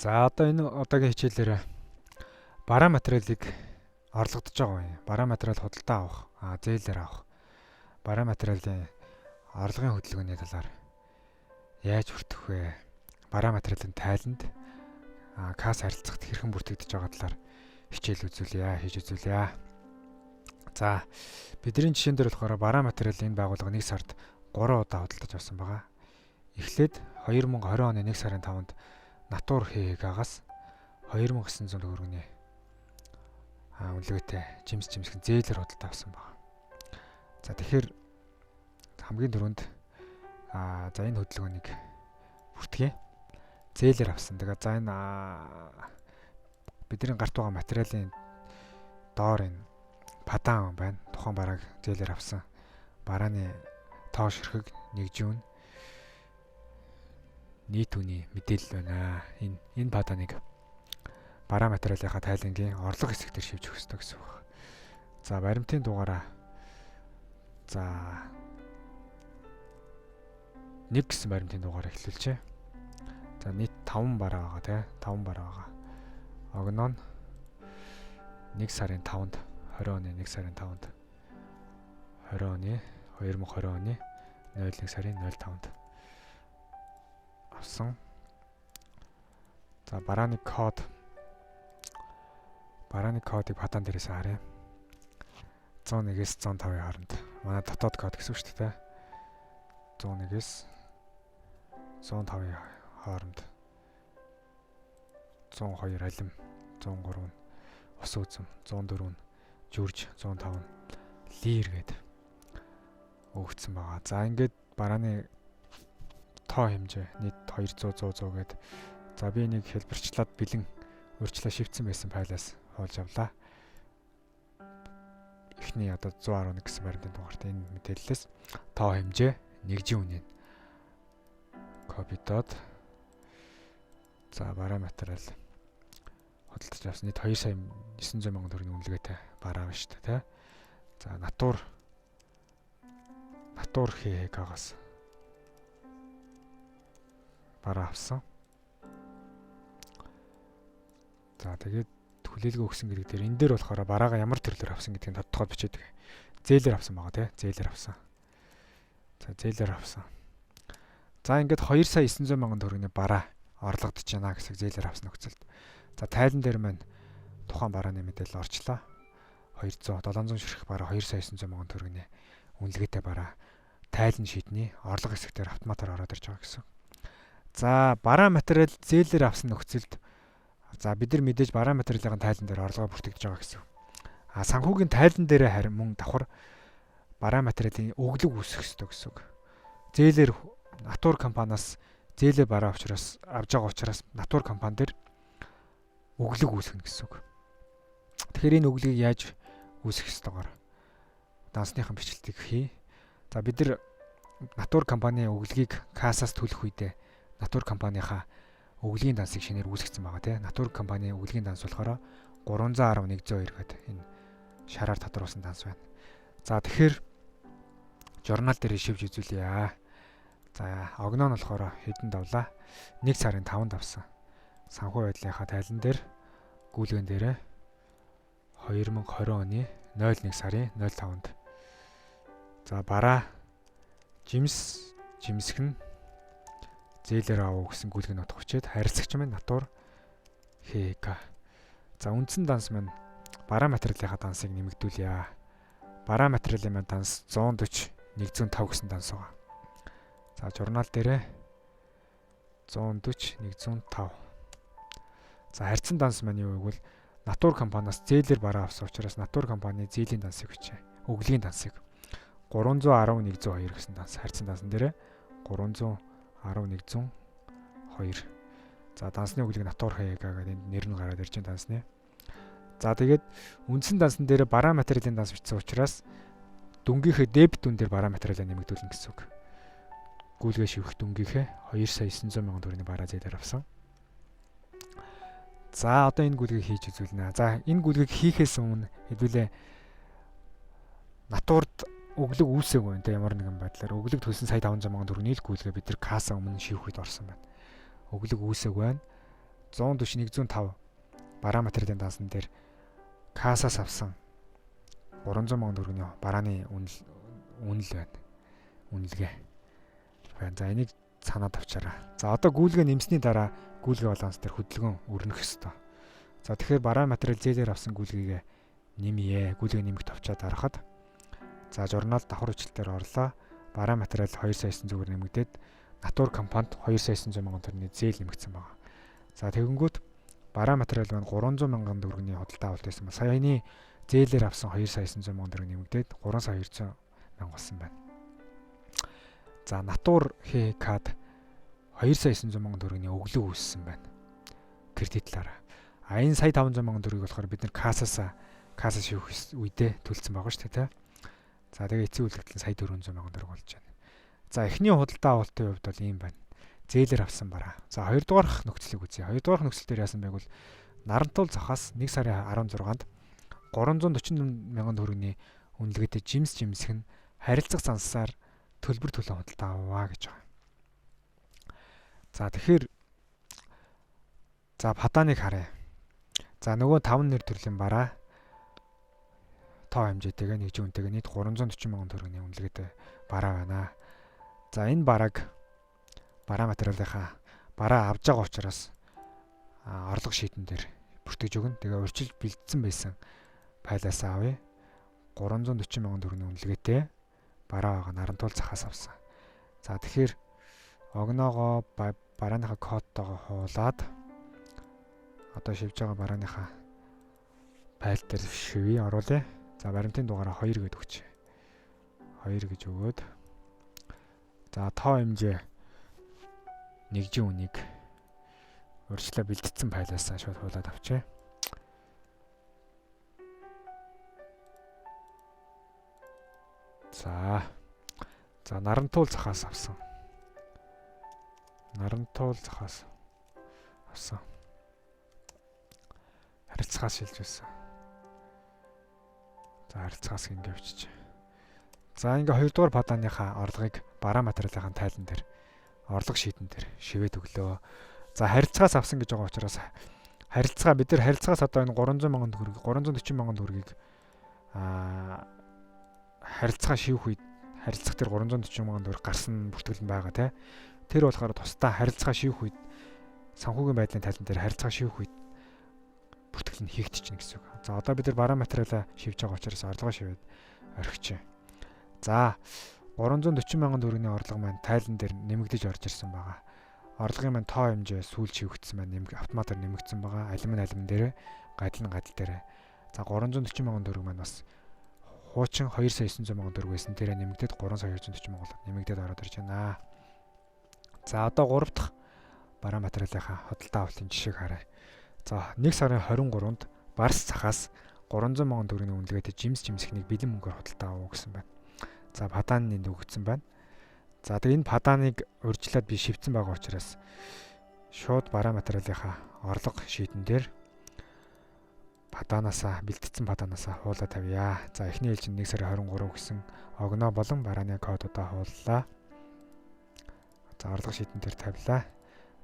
За одоо энэ одоогийн хичээлээр бараа материалыг орлогдож байгаа юм. Бараа материал худалдаа авах, зээлээр авах. Бараа материалын орлогын хөдөлгөөний талаар яаж бүртгэх вэ? Бараа материалын тайланд касс харилцагт хэрхэн бүртгэгдэж байгаа талаар хичээл хийж үзүүлье. За бидний жишээн дээр болохоор бараа материал энэ байгууллага 1 сард 3 удаа худалдаж авсан байгаа. Эхлээд 2020 оны 1 сарын 5-нд Натур ХХ-гаас 2900 төгрөгийн үнэлгээтэй жимсхэн зээлэр худалдаа авсан байна. За тэгэхээр хамгийн түрүүнд за энэ хөдөлгөөнийг бүртгэе. Зээлэр авсан. Тэгээд за энэ бидний гарт байгаа материалын доор энэ падаан байна. Тухайн барааг зээлэр авсан. Барааны тоо ширхэг нэгжүүн нийт үний мэдээлэл байна. Энэ падааныг бараа материалынхаа тайлангийн орлого хэсэгтэр шивжих хэрэгтэй гэсэн үг. За баримтын дугаараа за 1 гэсэн баримтын дугаараа эхлүүлчихье. За нийт 5 бараа байгаа тий. 5 бараа байгаа. Огноо нь 1 сарын 5-нд 20 оны 1 сарын 5-нд 2020 оны 01 сарын 05-нд авсан. За барааны кодыг падаан дээрээс харъя. 101-ээс 105-ийн хооронд. Манай дотоод код гэсэн үг шүү дээ. 101-ээс 105-ийн хооронд. 102 алим, 103 нь ус үзэм, 104 нь жүрж, 105 нь лир гээд өгөгдсөн байгаа. За ингээд барааны тоо хэмжээ нийт 200 100 гээд за би энийг хэлбэрчлээд бэлэн өөрчлөө шивцсэн байсан файлаас олж авлаа. Эхний одоо 111 гэсэн баримтын дугаарт энэ мэдээллээс тоо хэмжээ нэгжийн үнийн копидод за бараа материал худалдаж авсан нийт 2 сая 900 мянган төгрөгийн үнэлгээтэй бараа байна шүү дээ. За Натур ХХ-гаас бараа авсан. За тэгээд хүлээлгээ өгсөн гэдэг дээр энэ дээр болохоор бараагаа ямар төрлөөр авсан гэдгийг тодтогоод бичээд байгаа. Зээлэр авсан байгаа тий. Зээлэр авсан. За зээлэр авсан. За ингээд 2 сая 900 мянган төгрөгийн бараа орлогдож байна гэсэн зээлэр авсан нөхцөлд. За тайлан дээр маань тухайн барааны мэдээлэл орчлоо. 700 ширхэг бараа 2 сая 900 мянган төгрөгийн үнэлгээтэй бараа тайлан шийдний орлого хэсэгтэр автоматар ороод ирж байгаа гэсэн. За бараа материал зээлэр авсан нөхцөлд за бид нар мэдээж бараа материалын тайлан дээр орлогоо бүртгэж байгаа гэсэн. Санхүүгийн тайлан дээр харин мөн давхар бараа материалын өглөг үүсэх ёстой гэсэн үг. Зээлэр Натур компаниас зээлээ бараа авч байгаа учраас Натур компани дээр өглөг үүсгэнэ гэсэн үг. Тэгэхээр энэ өглөгийг яаж үүсгэх ёстойгоор дансныхан бичлэлтийг хий. За бид нар Натур компанийн өглөгийг кассаас төлөх үедээ Натур компанийхаа өглөгийн дансыг шинээр үүсгэсэн байгаа тийм. Натур компанийн өглөгийн данс болохоор 310.102 гэдэг энэ шараар тодруулсан данс байна. За тэгэхээр журнал дээр шивж үзүүлье. За огноо нь болохоор хэдэн давлаа? 1 сарын 5-нд авсан. Санхүү байдлынхаа тайлан дээр гүйлгэн дээрээ 2020 оны 01 сарын 05-нд. За бараа жимсхэн зээлэр авах гэсэн гүйлгэн нутг хүчээд харилцагч маань Натур ХХ. За үндсэн данс маань бараа материалынхаа дансыг нэмэгдүүлье. Бараа материалын маань данс 140 105 гэсэн данс байгаа. За журнал дээрээ 140 105. За харьцан данс маань юу вэ гэвэл Натур компаниас зээлэр бараа авсан учраас Натур компани зээлийн дансыг бичээ. Өглөгийн дансыг 310.102 гэсэн данс. Харьцан дансан дээрээ 310.102. За дансны өглөг Натур ХХ гэдэг нэр нь гараад ирж байгаа дансны. За тэгээд үндсэн дансан дээр бараа материалын данс бичсэн учраас дүнгийнхээ дебет дүн дээр бараа материалаа нэмэгдүүлнэ гэсэн үг. Гүйлгээ шивэх дүнгийнхээ 2 сая 900 мянган төгрөгийн бараа зээлэр авсан. За одоо энэ гүйлгийг хийж үзүүлнэ. За энэ гүйлгийг хийхээс өмнө хэдүүлээ Натурд өглөг үүсээгүй байна. Ямар нэгэн байдлаар өглөг төлсөн сая 500 мянган төгрөгийн гүйлгээ бид нар касса өмнө шивэх үед орсон байна. Өглөг үүсээг байна. 140 105 бараа материалын дансан дээр кассаас авсан 300 сая төгрөгийн барааны үнэл байна. Үнэлгээ. За энийг санаад авчаарай. За одоо гүйлгээ нэмсний дараа гүйлгээ баланс дээр хөдөлгөөн өрнөх ёстой. За тэгэхээр бараа материал зээлээр авсан гүйлгээгээ нэмье. Гүйлгээ нэмэгт авчаад харахад за журнал давхар хүчлэлээр орлоо. Бараа материал 2 сая 900 төгрөг нэмэгдээд натур компанид 2 сая 900 сая төгрөгийн зээл нэмэгдсэн байна. За тэгэнгүүт бараа материал маань 300 сая төгрөгийн худалдаа авалт байсан ба саяны зээлээр авсан 2 сая 900 сая төгрөг нэмэгдээд 3 сая 200 сая болсон байна. За натур кад 2 сая 900 сая төгрөгийн өглөө үүссэн байна. Кредитлаараа. Энэ сая 500 сая төгрөгийг болохоор бид нэр кассаас шивэх үедээ төлсөн байгаа шүү дээ. За тэгээ эцсийн үйлдэлт сая 400 сая төгрөг болж байна. За эхний худалдаа авалтын хувьд бол ийм байна. Зээлээр авсан бараа. За хоёрдугаарх нөхцөлийг үзье. Хоёрдугаарх нөхцөл дээр яасан байг бол Нарантуул зохиос 1 сарын 16-нд 340 сая төгрөгийн үнэлгээтэй жимс жимсэх нь харилцах зансаар төлбөр төлөө худалдаа аваа гэж байгаа. За тэгэхээр за падааныг харъя. За нөгөө 5 нэр төрлийн бараа тоо хэмжээтэйгээ нэгжийн үнэтэйгээ нийт 340 сая төгрөгийн үнэлгээтэй бараа байна. За энэ барааг бараа материалынхаа бараа авж байгаа учраас орлого шийдэн дээр бүртгэж өгнө. Тэгээ урьдчилж бэлдсэн байсан файлаас авъя. 340 сая төгрөгийн үнэлгээтэй бараа байгаа Нарантуул захаас авсан. За тэгэхээр огноогоо барааныхаа кодтойгоо хуулаад одоо шивж байгаа барааныхаа файл дээр шивээ оруулъя. За баримтын дугаараа 2 гэж өгч. 2 гэж өгөөд за тоо хэмжээ нэгжийн үнийг урьдчилан бэлдсэн файлаас шууд хуулаад авчээ. За Нарантуул захаас авсан. Нарантуул захаас авсан. Харилцагаас шилж байсан. За харилцагаас ингэ авчиж. За ингээ хоёрдугаар падааныхаа орлогыг бараа материалын тайлан дээр орлого шийдэн дээр шивээд өглөө. За харилцагаас авсан гэж байгаа учраас харилцаа бид нар харилцагаас одоо энэ 300 сая төгрөг 340 сая төгрөгийг харилцаа шивэх үед харилцах дээр 340 сая төгрөг гарсан бүртгэл нь байгаа тий. Тэр болохоор тусдаа харилцаа шивэх үед санхүүгийн байдлын тайлан дээр харилцаа шивэх үед бүртгэл нь хийгдчихнэ гэсэн үг. За одоо бид нар бараа материалаа шивж байгаа учраас орлогоо шивээд орхичих. За 340 сая төгрөгийн орлого маань тайлан дээр нэмэгдэж орж ирсэн байгаа. Орлогын маань тоо хэмжээ сүүл шивэгдсэн байна. Автоматар нэмэгдсэн байгаа. Алим дээр, гадал дээр. За 340 сая төгрөг маань бас хуучин 2 сая 900 сая төгрөг байсан. Тэрэ нэмэгдээд 3 сая 240 сая нэмэгдээд ороод ирж байна. За одоо 3 дахь бараа материалынхаа худалдаа авалтын жишээг харъя. За 1 сарын 23-нд Барс захаас 300 сая төгрөгийн үнэлгээтэй жимс жимсхнийг бэлэн мөнгөөр худалдаа авах гэсэн байна. За падааны өгсөн байна. За тэгээ энэ падааныг урьдчилаад би шивцэн байгаа учраас шууд бараа материалынхаа орлого шийдэн дээр падаанаасаа бэлтгэсэн падаанаасаа хуулаад тавья. За эхний ээлжинд 1 сарын 23 гэсэн огноо болон барааны кодуудаа хууллаа. За орлого шийдэн дээр тавилаа.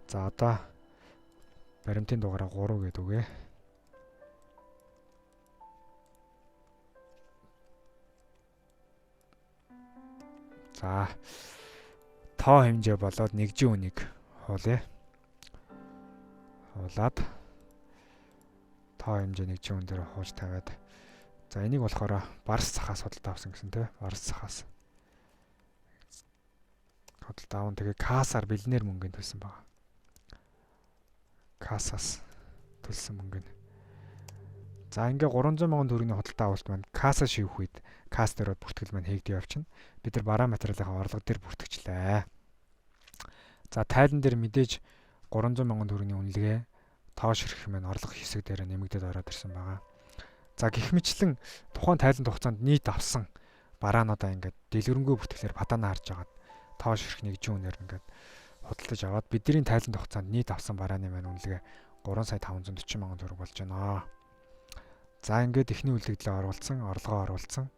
За одоо баримтын дугаараа 3 гэдэг үгээ. За тоо хэмжээ болоод нэгжийн үнийг хуулъя. Хуулаад тоо хэмжээ нэгжийн үн дээр хуулж тавиад за энийг болохоор Барс захаас худалдаа авсан гэсэн тий. Барс захаас худалдаа аван тэгээ кассаар бэлнээр мөнгөнд төлсөн байгаа. Кассаас төлсөн мөнгө нь. За ингээ 300 сая төгрөгийн худалдаа авалт маань кассаа шивэх үед касс дээр бүртгэл маань хийгдэж явчихна. Бид нар бараа материалынхаа орлого дээр бүртгэжлээ. За тайлан дээр мэдээж 300 сая төгрөгийн үнэлгээ тоош хэрэг маань орлого хэсэг дээр нэмэгдээд ороод ирсэн байгаа. За гэх мэтлэн тухайн тайланд хугацаанд нийт авсан бараануудаа ингээд дэлгэрэнгүй бүртгэлээр падаана харж агаад тоош хэрэг нэгжийн үнээр ингээд худалдаж аваад бидний тайланд хугацаанд нийт авсан барааны маань үнэлгээ 3 сая 540 сая төгрөг болж байна. За ингээд эхний үлдэгдлээ оруулсан, орлогоо оруулсан.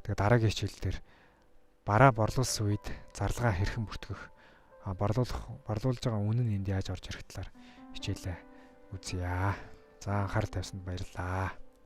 Тэгээ дараагийн хичээл дээр бараа борлуулсан үед зарлагаа хэрхэн бүртгэх, борлуулж байгаа үнэ нь энд яаж орж ирэх талаар хичээлээ үзье. За анхаарал тавьсанд баярлалаа.